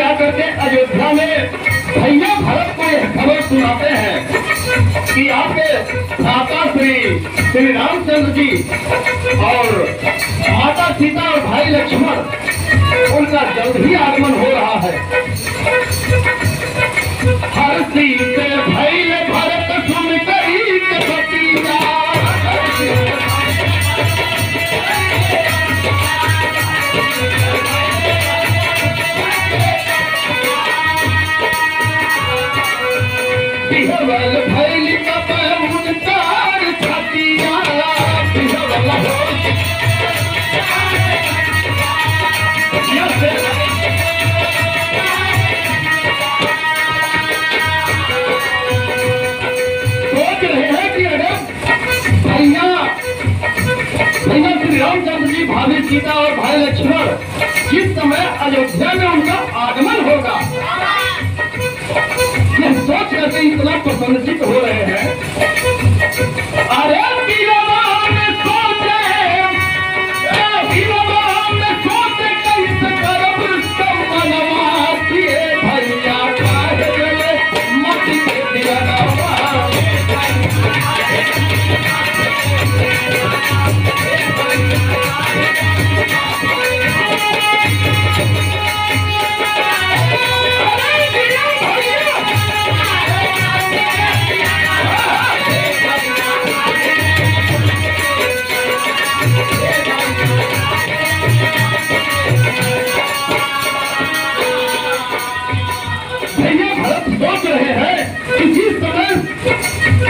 आकर के अयोध्या में भैया भरत को यह खबर सुनाते हैं कि आपके माता श्री रामचंद्र जी और माता सीता और भाई लक्ष्मण उनका जल्द ही आगमन हो रहा है। हर सीते भाई भरत सुन करी कपतिया बिहवल भैली कपमुन तार छतिया बिहवल हो सोच रहे हैं कि अगर भैया श्री रामचंद्र जी भाभी सीता और भाई लक्ष्मण जिस समय अयोध्या में उनका आगमन होगा, यह सोच करके इतना प्रसन्नचित हो रहे हैं। अरे कैसे करब मनवा भैया मत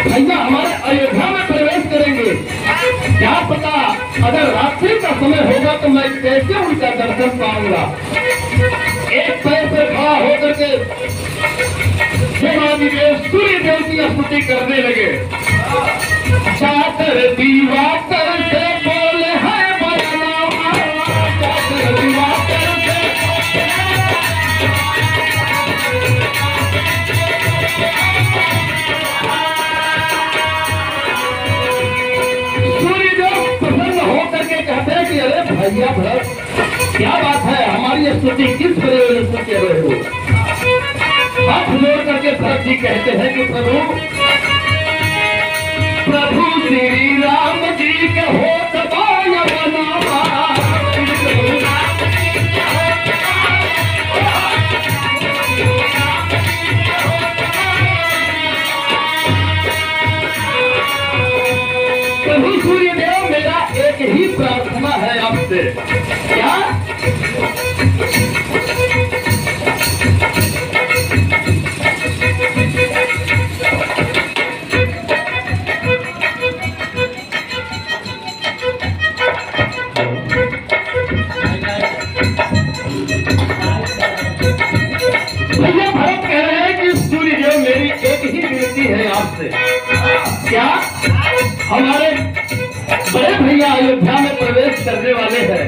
भैया हमारे अयोध्या में प्रवेश करेंगे, क्या पता अगर रात्रि का समय होगा तो मैं कैसे उनका दर्शन पाऊंगा। एक पैर से खड़ा होकर के देवादिदेव सूर्य देव की स्तुति करने लगे। चातर दीवाकर से बोले है बयाना, चातर दीवाकर से अरे भैया भरत क्या बात है, हमारी स्तुति किस प्रयोजन से कह रहे हो। हाथ जोड़ करके भरत जी कहते हैं कि प्रभु श्री राम जी के होत बाय बनावा, प्रभु सूर्यदेव मेरा एक ही प्रार्थना है आपसे, क्या भैया भरत कह रहे हैं कि सूर्यदेव मेरी एक ही विनती है आपसे, क्या हमारे बड़े भैया अयोध्या में प्रवेश करने वाले हैं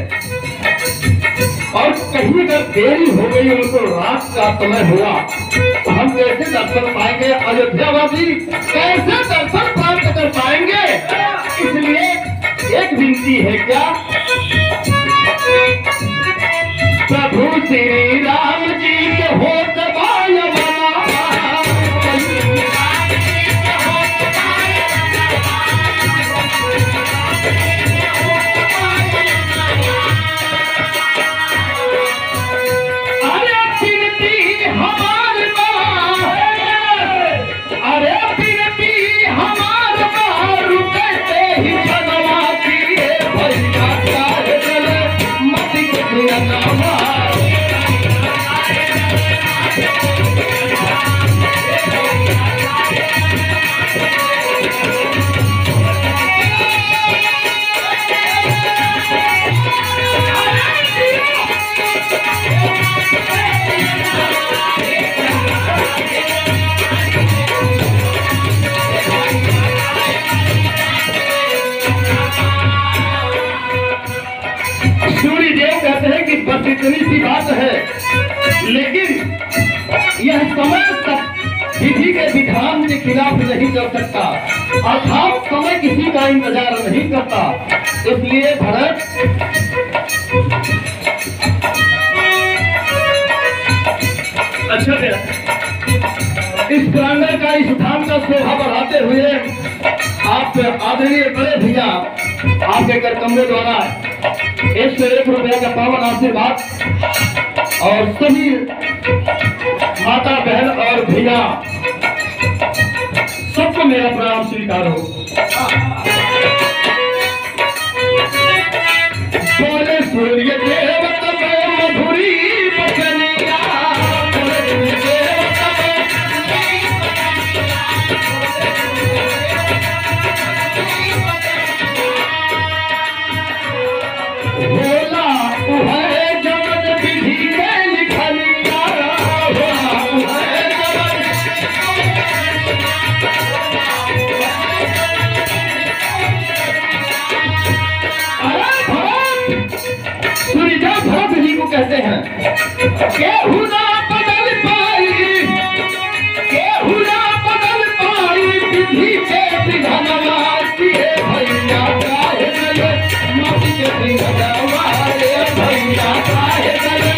और कहीं अगर देरी हो गई, उनको रात का समय हुआ तो हम कैसे दर्शन पाएंगे, अयोध्यावासी कैसे दर्शन प्राप्त कर पाएंगे। इसलिए एक विनती है, क्या प्रभु श्री राम जी के होत बाय बस इतनी सी बात है, लेकिन यह समय तक विधि के विधान के खिलाफ नहीं कर सकता, अर्थात समय किसी का इंतजार नहीं करता। इसलिए भरत अच्छा भैया, इस प्रांगण का, इस धाम का शोभा बढ़ाते हुए आप आदरणीय बड़े भैया आपके कर कमरे द्वारा 1 से 1 रुपया का पावन आशीर्वाद और सभी माता बहन और भैया सबको मेरा प्रणाम स्वीकार हो। बोले सूर्य देव तब मधुरी बचनिया, भोला उहरे जगत विधि के लिखनिया, सूर्य भरत जी को कहते हैं केहू ना बदल पाई, केहू ना बदल पाई विधि के विधानवा किए भैया काहे गए, मत के विधानवा रे भैया काहे गए।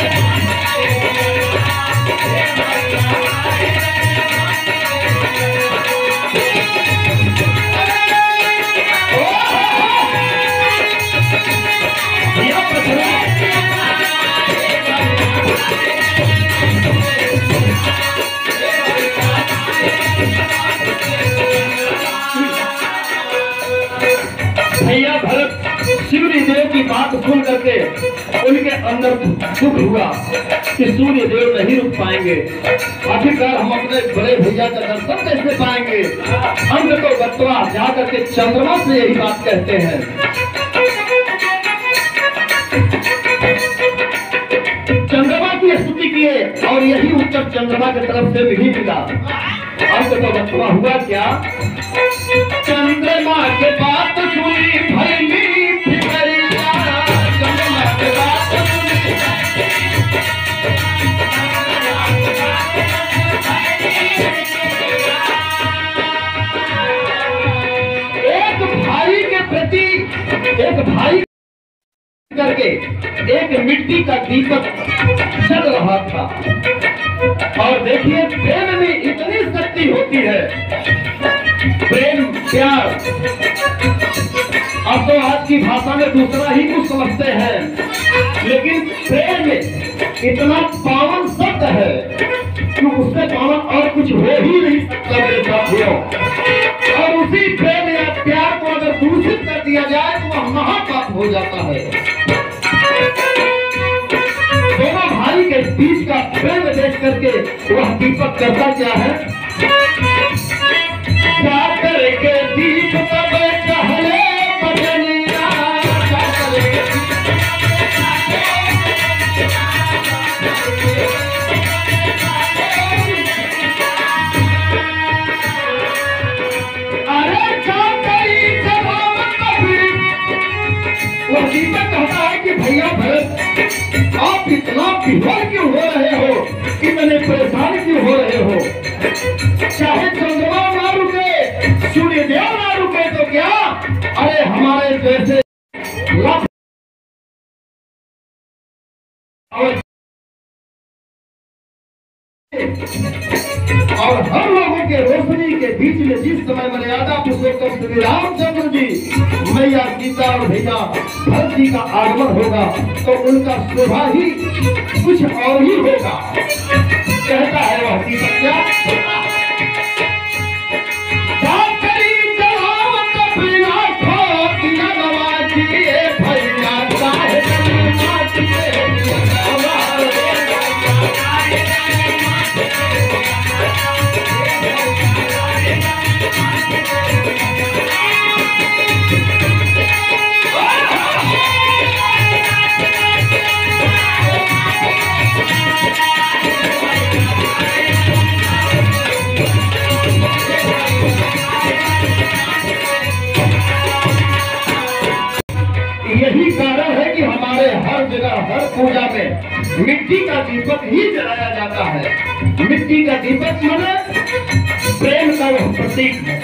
भैया भरत सूर्य देव की बात सुन करके उनके अंदर दुख हुआ कि सूर्य देव नहीं रुक पाएंगे, आखिरकार हम अपने बड़े भैया का दर्शन कैसे पाएंगे। अंत तो बतवा जाकर के चंद्रमा से यही बात कहते हैं। चंद्रमा की स्तुति किए और यही उत्तर चंद्रमा की तरफ से नहीं मिला। अंत तो बतवा हुआ क्या, चंद्रमा के बात सुनी भैली फिकरिया, चंद्रमा के बात सुनी एक भाई के प्रति, एक भाई करके एक मिट्टी का दीपक जल रहा था। और देखिए प्रेम में इतनी शक्ति होती है, प्रेम प्यार, अब तो आज की भाषा में दूसरा ही कुछ समझते हैं, लेकिन प्रेम में इतना पावन शब्द है कि उससे पावन और कुछ हो ही नहीं सकता मेरे साथियों। और उसी प्रेम या प्यार को अगर दूषित कर दिया जाए तो वह महापाप हो जाता है। दोनों भाई के बीच का प्रेम देख करके वह दीपक करता क्या है, जाकर के दीप तब कहले बजनिया, जाकर के अरे जाकरी जवाब कभी। वह दीपक कहता है कि भैया भरत आप इतना विह्वल क्यों हो रहे हो, इतने परेशान क्यों हो रहे हो। चाहे चंद्रमा ना रुके, सूर्य देव ना रुके तो क्या, अरे हमारे जैसे और हम लोगों के रोशनी के बीच में जिस समय मर्यादा पुरुषोत्तम श्री रामचंद्र जी, मैया सीता और भैया भरत जी का आगमन होगा तो उनका शोभा ही कुछ और ही होगा। कहता है वह दीपक क्या, यही कारण है कि हमारे हर जगह हर पूजा में मिट्टी का दीपक ही जलाया जाता है। मिट्टी का दीपक माने प्रेम का वह प्रतीक है।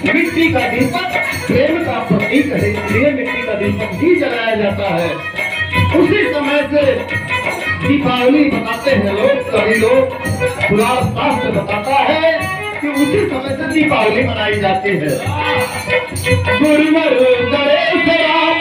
मिट्टी का दीपक प्रेम का प्रतीक है, इसलिए मिट्टी का दीपक ही जलाया जाता है। उसी समय से दीपावली बताते हैं लोग, सभी लोग। पुराण शास्त्र बताता है कि उसी समय से दीपावली मनाई जाती है। गुरुवर गणेश राम